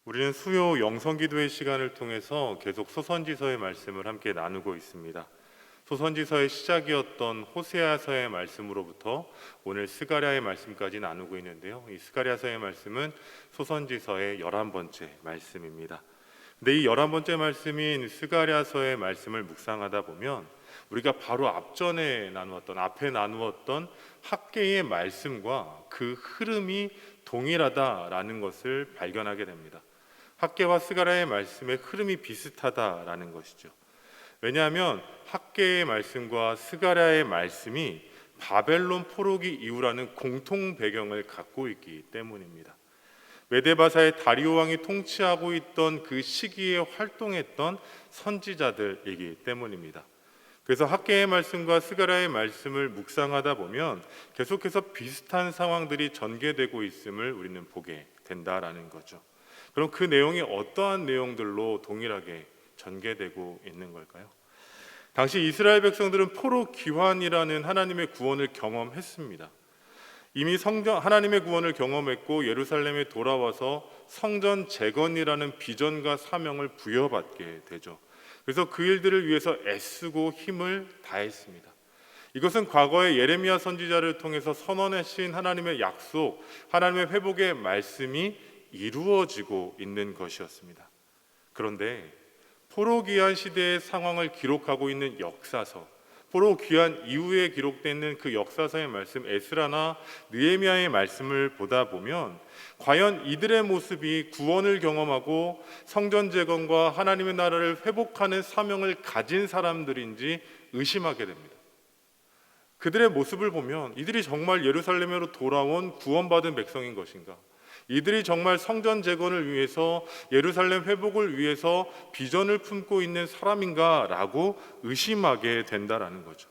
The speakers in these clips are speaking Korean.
우리는 수요 영성기도의 시간을 통해서 계속 소선지서의 말씀을 함께 나누고 있습니다. 소선지서의 시작이었던 호세아서의 말씀으로부터 오늘 스가랴의 말씀까지 나누고 있는데요. 이 스가랴서의 말씀은 소선지서의 11번째 말씀입니다. 근데 이 11번째 말씀인 스가랴서의 말씀을 묵상하다 보면 우리가 바로 앞에 나누었던 학개의 말씀과 그 흐름이 동일하다라는 것을 발견하게 됩니다. 학개와 스가랴의 말씀의 흐름이 비슷하다라는 것이죠. 왜냐하면 학개의 말씀과 스가랴의 말씀이 바벨론 포로기 이후라는 공통 배경을 갖고 있기 때문입니다. 메데바사의 다리오 왕이 통치하고 있던 그 시기에 활동했던 선지자들이기 때문입니다. 그래서 학개의 말씀과 스가랴의 말씀을 묵상하다 보면 계속해서 비슷한 상황들이 전개되고 있음을 우리는 보게 된다라는 거죠. 그럼 그 내용이 어떠한 내용들로 동일하게 전개되고 있는 걸까요? 당시 이스라엘 백성들은 포로 귀환이라는 하나님의 구원을 경험했습니다. 이미 하나님의 구원을 경험했고 예루살렘에 돌아와서 성전 재건이라는 비전과 사명을 부여받게 되죠. 그래서 그 일들을 위해서 애쓰고 힘을 다했습니다. 이것은 과거에 예레미야 선지자를 통해서 선언하신 하나님의 약속, 하나님의 회복의 말씀이 이루어지고 있는 것이었습니다. 그런데 포로 귀환 시대의 상황을 기록하고 있는 역사서, 포로 귀환 이후에 기록되어 있는 그 역사서의 말씀 에스라나 느헤미야의 말씀을 보다 보면 과연 이들의 모습이 구원을 경험하고 성전 재건과 하나님의 나라를 회복하는 사명을 가진 사람들인지 의심하게 됩니다. 그들의 모습을 보면 이들이 정말 예루살렘으로 돌아온 구원받은 백성인 것인가? 이들이 정말 성전 재건을 위해서 예루살렘 회복을 위해서 비전을 품고 있는 사람인가 라고 의심하게 된다라는 거죠.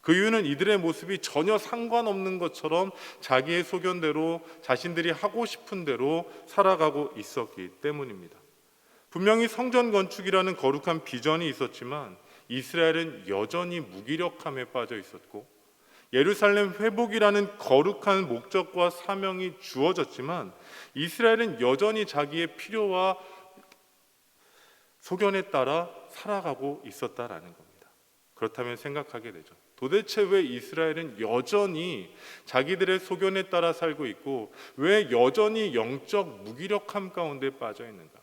그 이유는 이들의 모습이 전혀 상관없는 것처럼 자기의 소견대로 자신들이 하고 싶은 대로 살아가고 있었기 때문입니다. 분명히 성전 건축이라는 거룩한 비전이 있었지만 이스라엘은 여전히 무기력함에 빠져 있었고 예루살렘 회복이라는 거룩한 목적과 사명이 주어졌지만 이스라엘은 여전히 자기의 필요와 소견에 따라 살아가고 있었다라는 겁니다. 그렇다면 생각하게 되죠. 도대체 왜 이스라엘은 여전히 자기들의 소견에 따라 살고 있고 왜 여전히 영적 무기력함 가운데 빠져 있는가?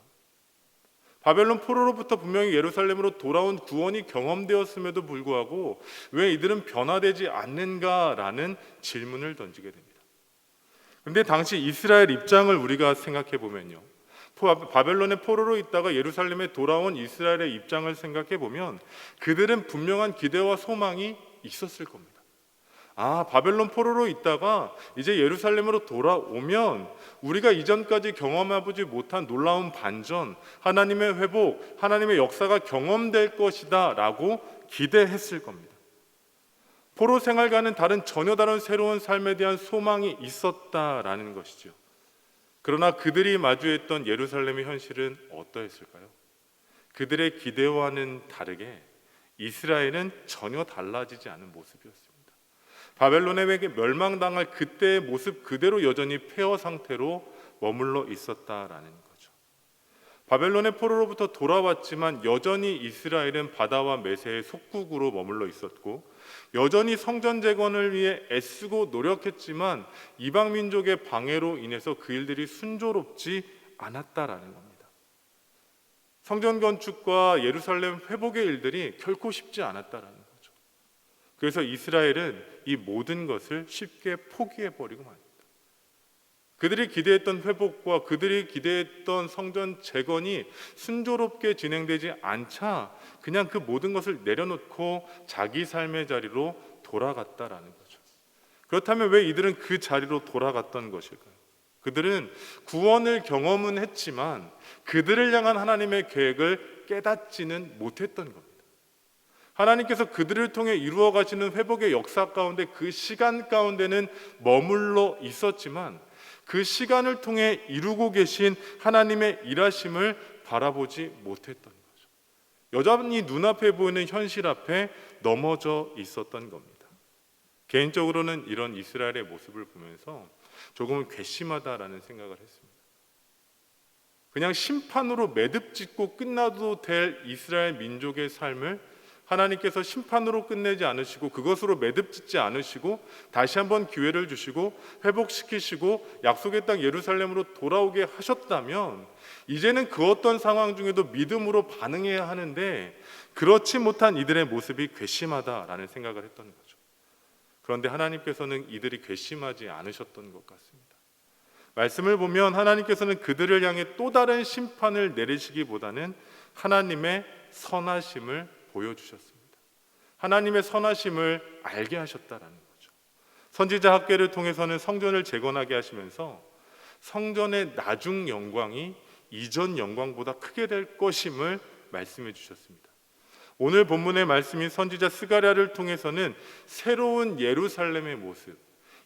바벨론 포로로부터 분명히 예루살렘으로 돌아온 구원이 경험되었음에도 불구하고 왜 이들은 변화되지 않는가라는 질문을 던지게 됩니다. 그런데 당시 이스라엘 입장을 우리가 생각해 보면요, 바벨론의 포로로 있다가 예루살렘에 돌아온 이스라엘의 입장을 생각해 보면 그들은 분명한 기대와 소망이 있었을 겁니다. 바벨론 포로로 있다가 이제 예루살렘으로 돌아오면 우리가 이전까지 경험해보지 못한 놀라운 반전, 하나님의 회복, 하나님의 역사가 경험될 것이다 라고 기대했을 겁니다. 포로 생활과는 전혀 다른 새로운 삶에 대한 소망이 있었다라는 것이죠. 그러나 그들이 마주했던 예루살렘의 현실은 어떠했을까요? 그들의 기대와는 다르게 이스라엘은 전혀 달라지지 않은 모습이었습니다. 바벨론에게 멸망당할 그때의 모습 그대로 여전히 폐허 상태로 머물러 있었다라는 거죠. 바벨론의 포로로부터 돌아왔지만 여전히 이스라엘은 바다와 메세의 속국으로 머물러 있었고 여전히 성전 재건을 위해 애쓰고 노력했지만 이방 민족의 방해로 인해서 그 일들이 순조롭지 않았다라는 겁니다. 성전 건축과 예루살렘 회복의 일들이 결코 쉽지 않았다라는 거죠. 그래서 이스라엘은 이 모든 것을 쉽게 포기해버리고 맙니다. 그들이 기대했던 회복과 그들이 기대했던 성전 재건이 순조롭게 진행되지 않자 그냥 그 모든 것을 내려놓고 자기 삶의 자리로 돌아갔다라는 거죠. 그렇다면 왜 이들은 그 자리로 돌아갔던 것일까요? 그들은 구원을 경험은 했지만 그들을 향한 하나님의 계획을 깨닫지는 못했던 겁니다. 하나님께서 그들을 통해 이루어 가시는 회복의 역사 가운데 그 시간 가운데는 머물러 있었지만 그 시간을 통해 이루고 계신 하나님의 일하심을 바라보지 못했던 거죠. 여전히 눈앞에 보이는 현실 앞에 넘어져 있었던 겁니다. 개인적으로는 이런 이스라엘의 모습을 보면서 조금은 괘씸하다라는 생각을 했습니다. 그냥 심판으로 매듭짓고 끝나도 될 이스라엘 민족의 삶을 하나님께서 심판으로 끝내지 않으시고 그것으로 매듭짓지 않으시고 다시 한번 기회를 주시고 회복시키시고 약속의 땅 예루살렘으로 돌아오게 하셨다면 이제는 그 어떤 상황 중에도 믿음으로 반응해야 하는데 그렇지 못한 이들의 모습이 괘씸하다라는 생각을 했던 거죠. 그런데 하나님께서는 이들이 괘씸하지 않으셨던 것 같습니다. 말씀을 보면 하나님께서는 그들을 향해 또 다른 심판을 내리시기보다는 하나님의 선하심을 보여주셨습니다. 하나님의 선하심을 알게 하셨다라는 거죠. 선지자 학궤를 통해서는 성전을 재건하게 하시면서 성전의 나중 영광이 이전 영광보다 크게 될 것임을 말씀해 주셨습니다. 오늘 본문의 말씀인 선지자 스가랴를 통해서는 새로운 예루살렘의 모습,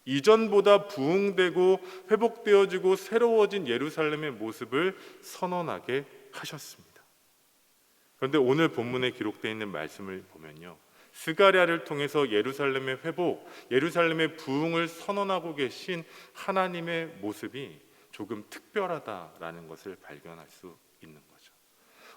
이전보다 부흥되고 회복되어지고 새로워진 예루살렘의 모습을 선언하게 하셨습니다. 그런데 오늘 본문에 기록되어 있는 말씀을 보면요, 스가랴를 통해서 예루살렘의 회복, 예루살렘의 부흥을 선언하고 계신 하나님의 모습이 조금 특별하다라는 것을 발견할 수 있는 거죠.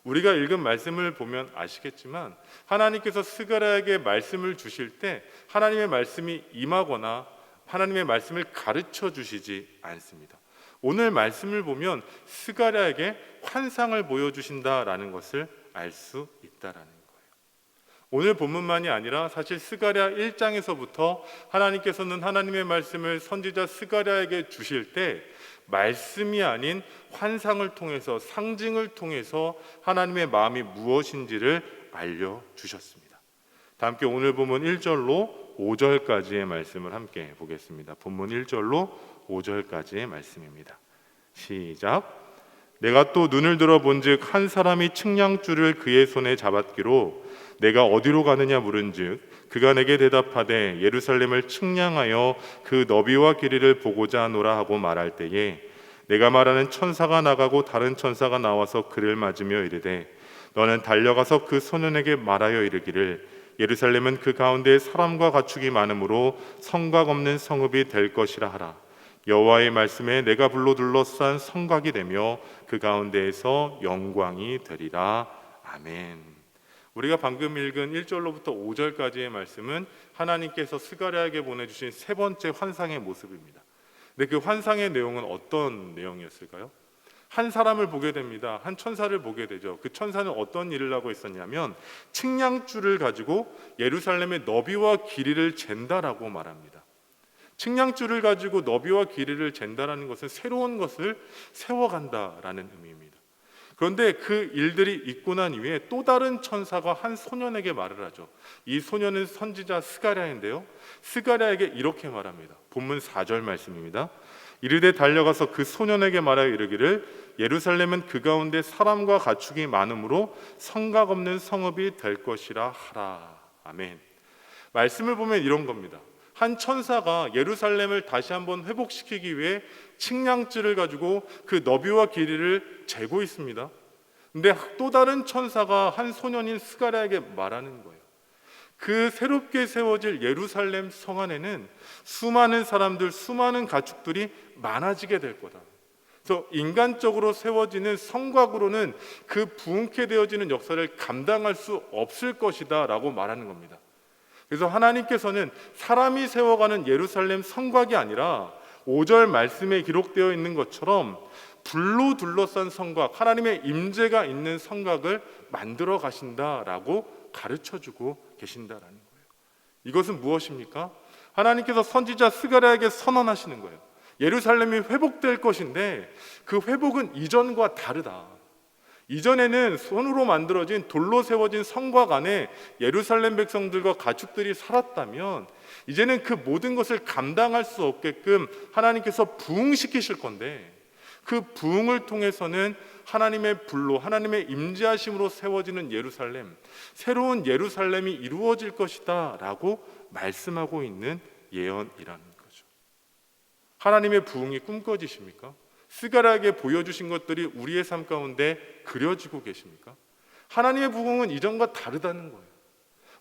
우리가 읽은 말씀을 보면 아시겠지만 하나님께서 스가랴에게 말씀을 주실 때 하나님의 말씀이 임하거나 하나님의 말씀을 가르쳐 주시지 않습니다. 오늘 말씀을 보면 스가랴에게 환상을 보여주신다라는 것을 알 수 있다라는 거예요. 오늘 본문만이 아니라 사실 스가랴 1장에서부터 하나님께서는 하나님의 말씀을 선지자 스가랴에게 주실 때 말씀이 아닌 환상을 통해서 상징을 통해서 하나님의 마음이 무엇인지를 알려주셨습니다. 다 함께 오늘 본문 1절로 5절까지의 말씀을 함께 보겠습니다. 본문 1절로 5절까지의 말씀입니다. 시작. 내가 또 눈을 들어 본즉 한 사람이 측량줄을 그의 손에 잡았기로 내가 어디로 가느냐 물은즉 그가 내게 대답하되 예루살렘을 측량하여 그 너비와 길이를 보고자 하노라 하고 말할 때에 내가 말하는 천사가 나가고 다른 천사가 나와서 그를 맞으며 이르되 너는 달려가서 그 소년에게 말하여 이르기를 예루살렘은 그 가운데 사람과 가축이 많으므로 성곽 없는 성읍이 될 것이라 하라. 여호와의 말씀에 내가 불로 둘러싼 성곽이 되며 그 가운데에서 영광이 되리라. 아멘. 우리가 방금 읽은 1절로부터 5절까지의 말씀은 하나님께서 스가랴에게 보내주신 세 번째 환상의 모습입니다. 근데 그 환상의 내용은 어떤 내용이었을까요? 한 사람을 보게 됩니다. 한 천사를 보게 되죠. 그 천사는 어떤 일을 하고 있었냐면 측량줄을 가지고 예루살렘의 너비와 길이를 잰다라고 말합니다. 측량줄을 가지고 너비와 길이를 잰다라는 것은 새로운 것을 세워간다라는 의미입니다. 그런데 그 일들이 있고 난 이후에 또 다른 천사가 한 소년에게 말을 하죠. 이 소년은 선지자 스가랴인데요, 스가랴에게 이렇게 말합니다. 본문 4절 말씀입니다. 이르되 달려가서 그 소년에게 말하여 이르기를 예루살렘은 그 가운데 사람과 가축이 많으므로 성곽 없는 성읍이 될 것이라 하라. 아멘. 말씀을 보면 이런 겁니다. 한 천사가 예루살렘을 다시 한번 회복시키기 위해 측량줄을 가지고 그 너비와 길이를 재고 있습니다. 근데 또 다른 천사가 한 소년인 스가랴에게 말하는 거예요. 그 새롭게 세워질 예루살렘 성 안에는 수많은 사람들, 수많은 가축들이 많아지게 될 거다. 그래서 인간적으로 세워지는 성곽으로는 그 부흥케 되어지는 역사를 감당할 수 없을 것이다 라고 말하는 겁니다. 그래서 하나님께서는 사람이 세워가는 예루살렘 성곽이 아니라 5절 말씀에 기록되어 있는 것처럼 불로 둘러싼 성곽, 하나님의 임재가 있는 성곽을 만들어 가신다라고 가르쳐주고 계신다라는 거예요. 이것은 무엇입니까? 하나님께서 선지자 스가랴에게 선언하시는 거예요. 예루살렘이 회복될 것인데 그 회복은 이전과 다르다. 이전에는 손으로 만들어진 돌로 세워진 성곽 안에 예루살렘 백성들과 가축들이 살았다면 이제는 그 모든 것을 감당할 수 없게끔 하나님께서 부흥시키실 건데 그 부흥을 통해서는 하나님의 불로, 하나님의 임재하심으로 세워지는 예루살렘, 새로운 예루살렘이 이루어질 것이다 라고 말씀하고 있는 예언이라는 거죠. 하나님의 부흥이 꿈꿔지십니까? 스가랴에게 보여주신 것들이 우리의 삶 가운데 그려지고 계십니까? 하나님의 부흥은 이전과 다르다는 거예요.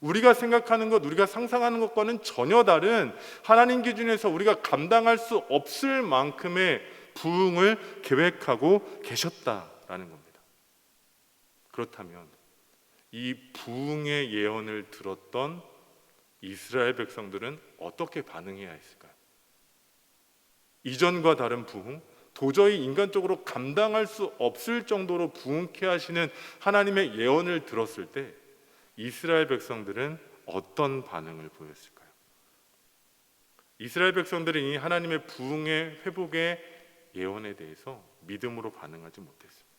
우리가 생각하는 것, 우리가 상상하는 것과는 전혀 다른 하나님 기준에서 우리가 감당할 수 없을 만큼의 부흥을 계획하고 계셨다라는 겁니다. 그렇다면 이 부흥의 예언을 들었던 이스라엘 백성들은 어떻게 반응해야 했을까요? 이전과 다른 부흥, 도저히 인간적으로 감당할 수 없을 정도로 부흥케 하시는 하나님의 예언을 들었을 때 이스라엘 백성들은 어떤 반응을 보였을까요? 이스라엘 백성들은 이 하나님의 부흥의 회복의 예언에 대해서 믿음으로 반응하지 못했습니다.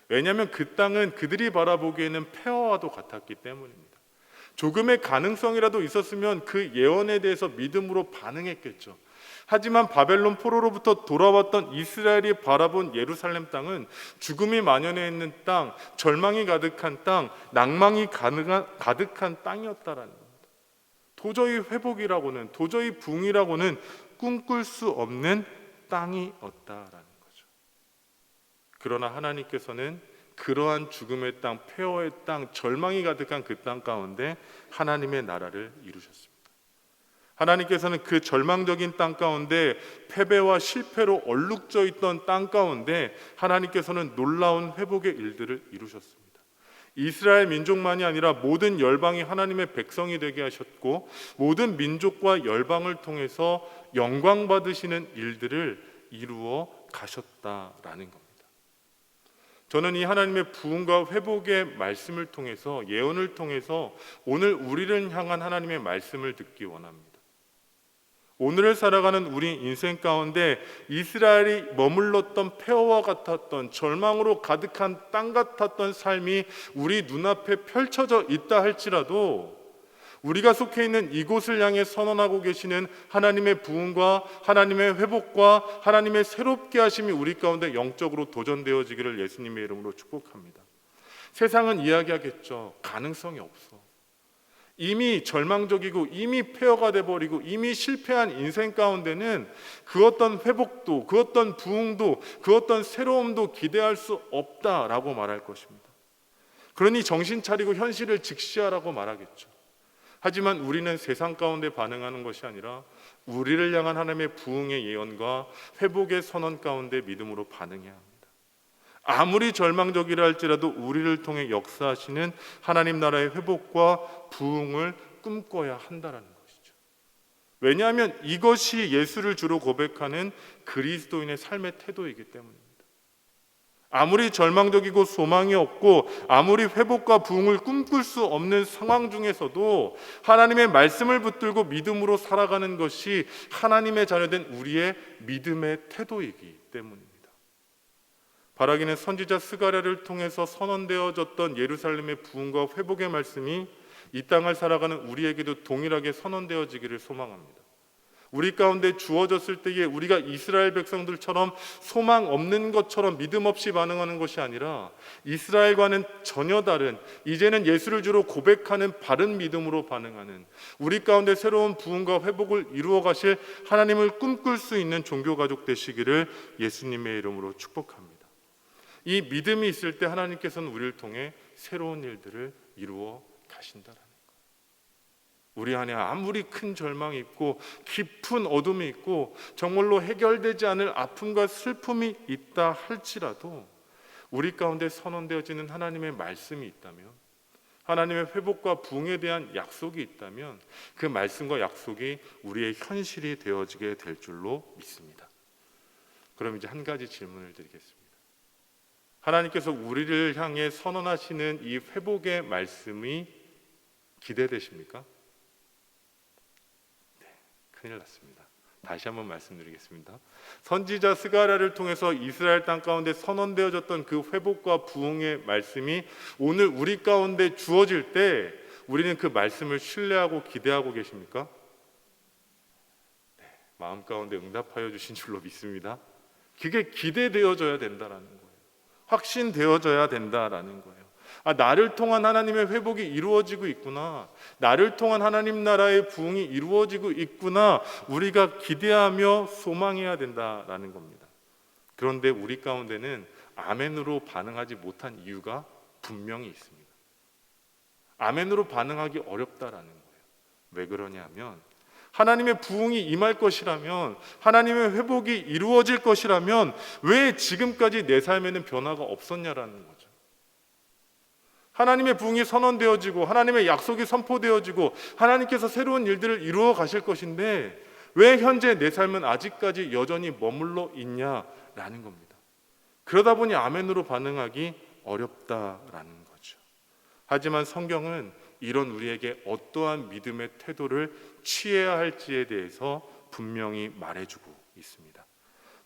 왜냐하면 그 땅은 그들이 바라보기에는 폐허와도 같았기 때문입니다. 조금의 가능성이라도 있었으면 그 예언에 대해서 믿음으로 반응했겠죠. 하지만 바벨론 포로로부터 돌아왔던 이스라엘이 바라본 예루살렘 땅은 죽음이 만연해 있는 땅, 절망이 가득한 땅, 낭망이 가득한 땅이었다라는 겁니다. 도저히 회복이라고는, 도저히 부흥이라고는 꿈꿀 수 없는 땅이었다라는 거죠. 그러나 하나님께서는 그러한 죽음의 땅, 폐허의 땅, 절망이 가득한 그 땅 가운데 하나님의 나라를 이루셨습니다. 하나님께서는 그 절망적인 땅 가운데, 패배와 실패로 얼룩져 있던 땅 가운데 하나님께서는 놀라운 회복의 일들을 이루셨습니다. 이스라엘 민족만이 아니라 모든 열방이 하나님의 백성이 되게 하셨고, 모든 민족과 열방을 통해서 영광 받으시는 일들을 이루어 가셨다라는 겁니다. 저는 이 하나님의 부흥과 회복의 말씀을 통해서, 예언을 통해서 오늘 우리를 향한 하나님의 말씀을 듣기 원합니다. 오늘을 살아가는 우리 인생 가운데 이스라엘이 머물렀던 폐허와 같았던, 절망으로 가득한 땅 같았던 삶이 우리 눈앞에 펼쳐져 있다 할지라도 우리가 속해 있는 이곳을 향해 선언하고 계시는 하나님의 부흥과 하나님의 회복과 하나님의 새롭게 하심이 우리 가운데 영적으로 도전되어지기를 예수님의 이름으로 축복합니다. 세상은 이야기하겠죠. 가능성이 없어. 이미 절망적이고 이미 폐허가 돼버리고 이미 실패한 인생 가운데는 그 어떤 회복도, 그 어떤 부흥도, 그 어떤 새로움도 기대할 수 없다라고 말할 것입니다. 그러니 정신 차리고 현실을 직시하라고 말하겠죠. 하지만 우리는 세상 가운데 반응하는 것이 아니라 우리를 향한 하나님의 부흥의 예언과 회복의 선언 가운데 믿음으로 반응해야 합니다. 아무리 절망적이라 할지라도 우리를 통해 역사하시는 하나님 나라의 회복과 부흥을 꿈꿔야 한다라는 것이죠. 왜냐하면 이것이 예수를 주로 고백하는 그리스도인의 삶의 태도이기 때문입니다. 아무리 절망적이고 소망이 없고 아무리 회복과 부흥을 꿈꿀 수 없는 상황 중에서도 하나님의 말씀을 붙들고 믿음으로 살아가는 것이 하나님의 자녀된 우리의 믿음의 태도이기 때문입니다. 바라기는 선지자 스가랴를 통해서 선언되어졌던 예루살렘의 부흥과 회복의 말씀이 이 땅을 살아가는 우리에게도 동일하게 선언되어지기를 소망합니다. 우리 가운데 주어졌을 때에 우리가 이스라엘 백성들처럼 소망 없는 것처럼 믿음 없이 반응하는 것이 아니라 이스라엘과는 전혀 다른, 이제는 예수를 주로 고백하는 바른 믿음으로 반응하는, 우리 가운데 새로운 부흥과 회복을 이루어 가실 하나님을 꿈꿀 수 있는 종교 가족 되시기를 예수님의 이름으로 축복합니다. 이 믿음이 있을 때 하나님께서는 우리를 통해 새로운 일들을 이루어 가신다라는 거예요. 우리 안에 아무리 큰 절망이 있고 깊은 어둠이 있고 정말로 해결되지 않을 아픔과 슬픔이 있다 할지라도 우리 가운데 선언되어지는 하나님의 말씀이 있다면, 하나님의 회복과 부흥에 대한 약속이 있다면 그 말씀과 약속이 우리의 현실이 되어지게 될 줄로 믿습니다. 그럼 이제 한 가지 질문을 드리겠습니다. 하나님께서 우리를 향해 선언하시는 이 회복의 말씀이 기대되십니까? 네, 큰일 났습니다. 다시 한번 말씀드리겠습니다. 선지자 스가랴를 통해서 이스라엘 땅 가운데 선언되어졌던 그 회복과 부흥의 말씀이 오늘 우리 가운데 주어질 때 우리는 그 말씀을 신뢰하고 기대하고 계십니까? 네, 마음 가운데 응답하여 주신 줄로 믿습니다. 그게 기대되어져야 된다라는 거예요. 확신되어져야 된다라는 거예요. 나를 통한 하나님의 회복이 이루어지고 있구나, 나를 통한 하나님 나라의 부흥이 이루어지고 있구나, 우리가 기대하며 소망해야 된다라는 겁니다. 그런데 우리 가운데는 아멘으로 반응하지 못한 이유가 분명히 있습니다. 아멘으로 반응하기 어렵다라는 거예요. 왜 그러냐면 하나님의 부흥이 임할 것이라면, 하나님의 회복이 이루어질 것이라면 왜 지금까지 내 삶에는 변화가 없었냐라는 거죠. 하나님의 부흥이 선언되어지고 하나님의 약속이 선포되어지고 하나님께서 새로운 일들을 이루어 가실 것인데 왜 현재 내 삶은 아직까지 여전히 머물러 있냐라는 겁니다. 그러다 보니 아멘으로 반응하기 어렵다라는 거죠. 하지만 성경은 이런 우리에게 어떠한 믿음의 태도를 취해야 할지에 대해서 분명히 말해주고 있습니다.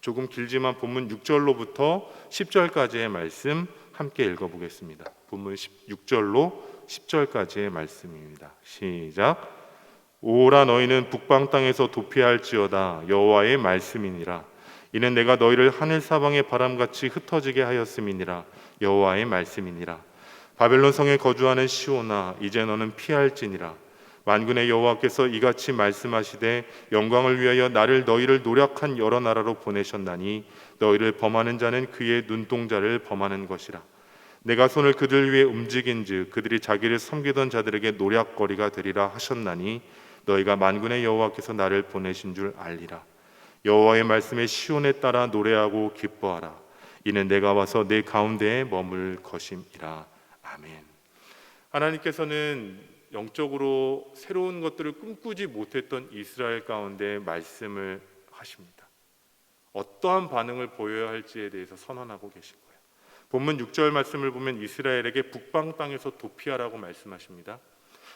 조금 길지만 본문 6절로부터 10절까지의 말씀 함께 읽어보겠습니다. 본문 6절로 10절까지의 말씀입니다. 시작. 오라 너희는 북방 땅에서 도피할지어다. 여호와의 말씀이니라. 이는 내가 너희를 하늘 사방의 바람같이 흩어지게 하였음이니라. 여호와의 말씀이니라. 바벨론 성에 거주하는 시온아, 이제 너는 피할지니라. 만군의 여호와께서 이같이 말씀하시되 영광을 위하여 너희를 노력한 여러 나라로 보내셨나니 너희를 범하는 자는 그의 눈동자를 범하는 것이라. 내가 손을 그들 위에 움직인즉 그들이 자기를 섬기던 자들에게 노략거리가 되리라 하셨나니 너희가 만군의 여호와께서 나를 보내신 줄 알리라. 여호와의 말씀에 시온에 따라 노래하고 기뻐하라. 이는 내가 와서 내 가운데에 머물 것임이라. 아멘. 하나님께서는 영적으로 새로운 것들을 꿈꾸지 못했던 이스라엘 가운데 말씀을 하십니다. 어떠한 반응을 보여야 할지에 대해서 선언하고 계신 거예요. 본문 6절 말씀을 보면 이스라엘에게 북방 땅에서 도피하라고 말씀하십니다.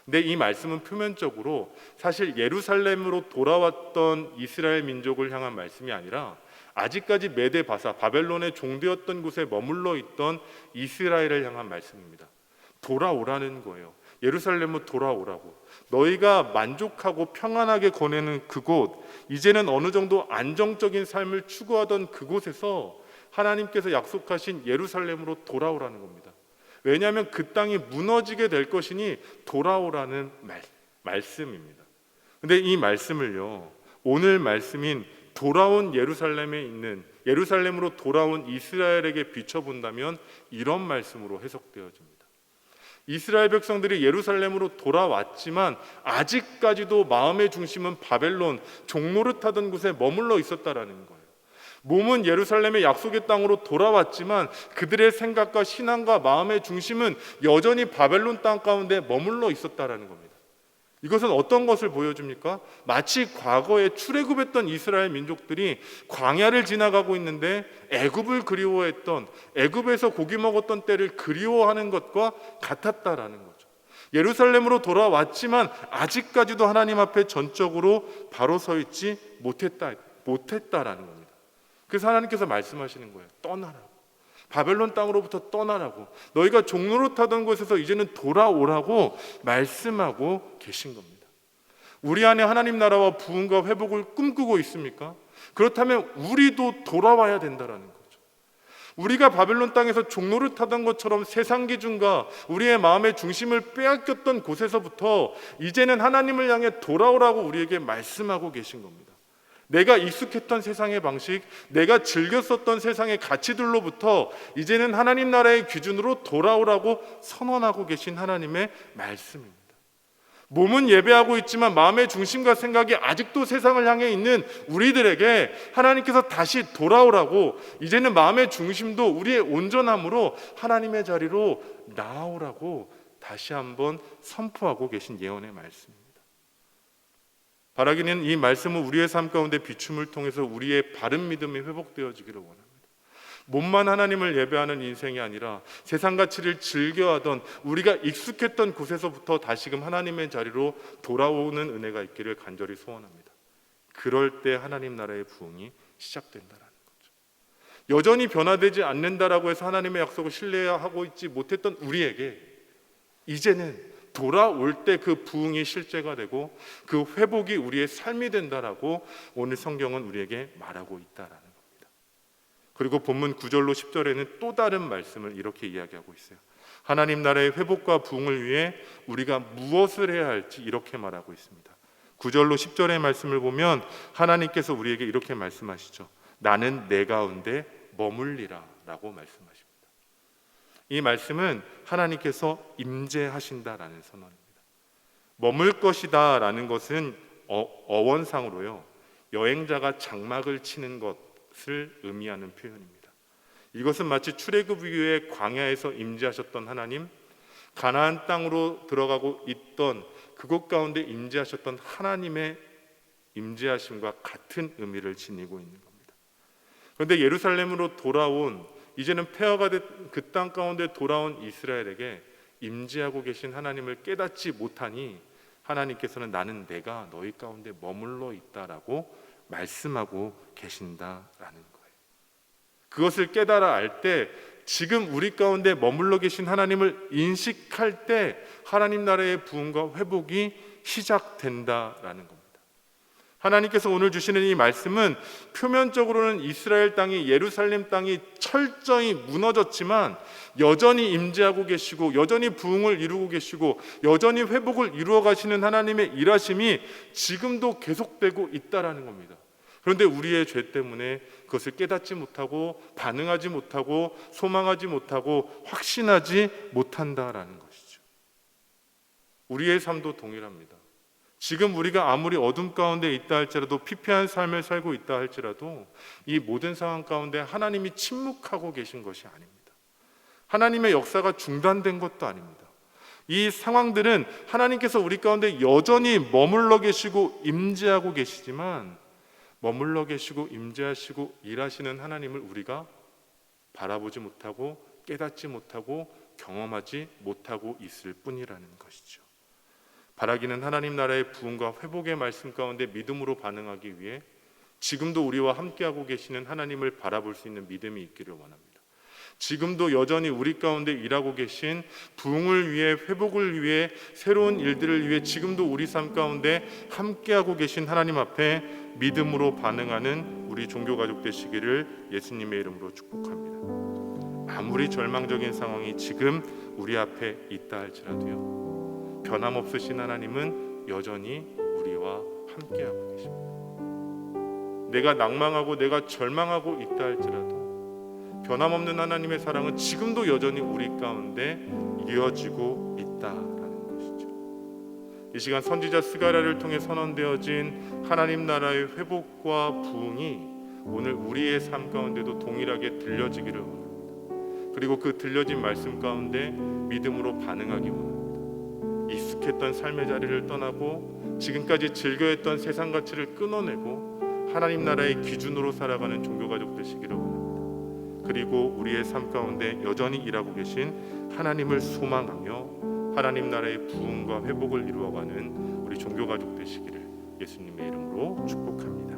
근데 이 말씀은 표면적으로 사실 예루살렘으로 돌아왔던 이스라엘 민족을 향한 말씀이 아니라 아직까지 메데 바사 바벨론의 종되었던 곳에 머물러 있던 이스라엘을 향한 말씀입니다. 돌아오라는 거예요. 예루살렘으로 돌아오라고. 너희가 만족하고 평안하게 거내는 그곳, 이제는 어느 정도 안정적인 삶을 추구하던 그곳에서 하나님께서 약속하신 예루살렘으로 돌아오라는 겁니다. 왜냐하면 그 땅이 무너지게 될 것이니 돌아오라는 말씀입니다. 근데 이 말씀을요, 오늘 말씀인 돌아온 예루살렘에 있는 예루살렘으로 돌아온 이스라엘에게 비춰본다면 이런 말씀으로 해석되어집니다. 이스라엘 백성들이 예루살렘으로 돌아왔지만 아직까지도 마음의 중심은 바벨론 종노릇하던 곳에 머물러 있었다라는 거예요. 몸은 예루살렘의 약속의 땅으로 돌아왔지만 그들의 생각과 신앙과 마음의 중심은 여전히 바벨론 땅 가운데 머물러 있었다라는 겁니다. 이것은 어떤 것을 보여줍니까? 마치 과거에 출애굽했던 이스라엘 민족들이 광야를 지나가고 있는데 애굽을 그리워했던, 애굽에서 고기 먹었던 때를 그리워하는 것과 같았다라는 거죠. 예루살렘으로 돌아왔지만 아직까지도 하나님 앞에 전적으로 바로 서 있지 못했다라는 겁니다. 그래서 하나님께서 말씀하시는 거예요. 떠나라고. 바벨론 땅으로부터 떠나라고. 너희가 종노릇하던 곳에서 이제는 돌아오라고 말씀하고 계신 겁니다. 우리 안에 하나님 나라와 부흥과 회복을 꿈꾸고 있습니까? 그렇다면 우리도 돌아와야 된다는 거죠. 우리가 바벨론 땅에서 종노릇하던 것처럼 세상 기준과 우리의 마음의 중심을 빼앗겼던 곳에서부터 이제는 하나님을 향해 돌아오라고 우리에게 말씀하고 계신 겁니다. 내가 익숙했던 세상의 방식, 내가 즐겼었던 세상의 가치들로부터 이제는 하나님 나라의 기준으로 돌아오라고 선언하고 계신 하나님의 말씀입니다. 몸은 예배하고 있지만 마음의 중심과 생각이 아직도 세상을 향해 있는 우리들에게 하나님께서 다시 돌아오라고, 이제는 마음의 중심도 우리의 온전함으로 하나님의 자리로 나아오라고 다시 한번 선포하고 계신 예언의 말씀입니다. 바라기는 이 말씀은 우리의 삶 가운데 비춤을 통해서 우리의 바른 믿음이 회복되어지기를 원합니다. 몸만 하나님을 예배하는 인생이 아니라 세상 가치를 즐겨하던 우리가 익숙했던 곳에서부터 다시금 하나님의 자리로 돌아오는 은혜가 있기를 간절히 소원합니다. 그럴 때 하나님 나라의 부흥이 시작된다라는 거죠. 여전히 변화되지 않는다라고 해서 하나님의 약속을 신뢰하고 있지 못했던 우리에게 이제는 돌아올 때 그 부흥이 실제가 되고 그 회복이 우리의 삶이 된다라고 오늘 성경은 우리에게 말하고 있다라는 겁니다. 그리고 본문 9절로 10절에는 또 다른 말씀을 이렇게 이야기하고 있어요. 하나님 나라의 회복과 부흥을 위해 우리가 무엇을 해야 할지 이렇게 말하고 있습니다. 9절로 10절의 말씀을 보면 하나님께서 우리에게 이렇게 말씀하시죠. 나는 내 가운데 머물리라 라고 말씀하십니다. 이 말씀은 하나님께서 임재하신다라는 선언입니다. 머물 것이다 라는 것은 어원상으로요, 여행자가 장막을 치는 것을 의미하는 표현입니다. 이것은 마치 출애굽 이후에 광야에서 임재하셨던 하나님, 가나안 땅으로 들어가고 있던 그곳 가운데 임재하셨던 하나님의 임재하심과 같은 의미를 지니고 있는 겁니다. 그런데 예루살렘으로 돌아온, 이제는 폐허가 된 그 땅 가운데 돌아온 이스라엘에게 임재하고 계신 하나님을 깨닫지 못하니 하나님께서는 나는 내가 너희 가운데 머물러 있다라고 말씀하고 계신다라는 거예요. 그것을 깨달아 알 때, 지금 우리 가운데 머물러 계신 하나님을 인식할 때 하나님 나라의 부흥과 회복이 시작된다라는 겁니다. 하나님께서 오늘 주시는 이 말씀은 표면적으로는 이스라엘 땅이, 예루살렘 땅이 철저히 무너졌지만 여전히 임재하고 계시고 여전히 부흥을 이루고 계시고 여전히 회복을 이루어 가시는 하나님의 일하심이 지금도 계속되고 있다라는 겁니다. 그런데 우리의 죄 때문에 그것을 깨닫지 못하고 반응하지 못하고 소망하지 못하고 확신하지 못한다라는 것이죠. 우리의 삶도 동일합니다. 지금 우리가 아무리 어둠 가운데 있다 할지라도, 피폐한 삶을 살고 있다 할지라도 이 모든 상황 가운데 하나님이 침묵하고 계신 것이 아닙니다. 하나님의 역사가 중단된 것도 아닙니다. 이 상황들은 하나님께서 우리 가운데 여전히 머물러 계시고 임재하고 계시지만, 머물러 계시고 임재하시고 일하시는 하나님을 우리가 바라보지 못하고 깨닫지 못하고 경험하지 못하고 있을 뿐이라는 것이죠. 바라기는 하나님 나라의 부흥과 회복의 말씀 가운데 믿음으로 반응하기 위해 지금도 우리와 함께하고 계시는 하나님을 바라볼 수 있는 믿음이 있기를 원합니다. 지금도 여전히 우리 가운데 일하고 계신 부흥을 위해, 회복을 위해, 새로운 일들을 위해 지금도 우리 삶 가운데 함께하고 계신 하나님 앞에 믿음으로 반응하는 우리 종교가족 되시기를 예수님의 이름으로 축복합니다. 아무리 절망적인 상황이 지금 우리 앞에 있다 할지라도요, 변함없으신 하나님은 여전히 우리와 함께하고 계십니다. 내가 낭망하고 내가 절망하고 있다 할지라도 변함없는 하나님의 사랑은 지금도 여전히 우리 가운데 이어지고 있다라는 것이죠. 이 시간 선지자 스가랴를 통해 선언되어진 하나님 나라의 회복과 부흥이 오늘 우리의 삶 가운데도 동일하게 들려지기를 원합니다. 그리고 그 들려진 말씀 가운데 믿음으로 반응하기 원합니다. 익숙했던 삶의 자리를 떠나고 지금까지 즐겨했던 세상 가치를 끊어내고 하나님 나라의 기준으로 살아가는 종교가족 되시기를 원합니다. 그리고 우리의 삶 가운데 여전히 일하고 계신 하나님을 소망하며 하나님 나라의 부흥과 회복을 이루어가는 우리 종교가족 되시기를 예수님의 이름으로 축복합니다.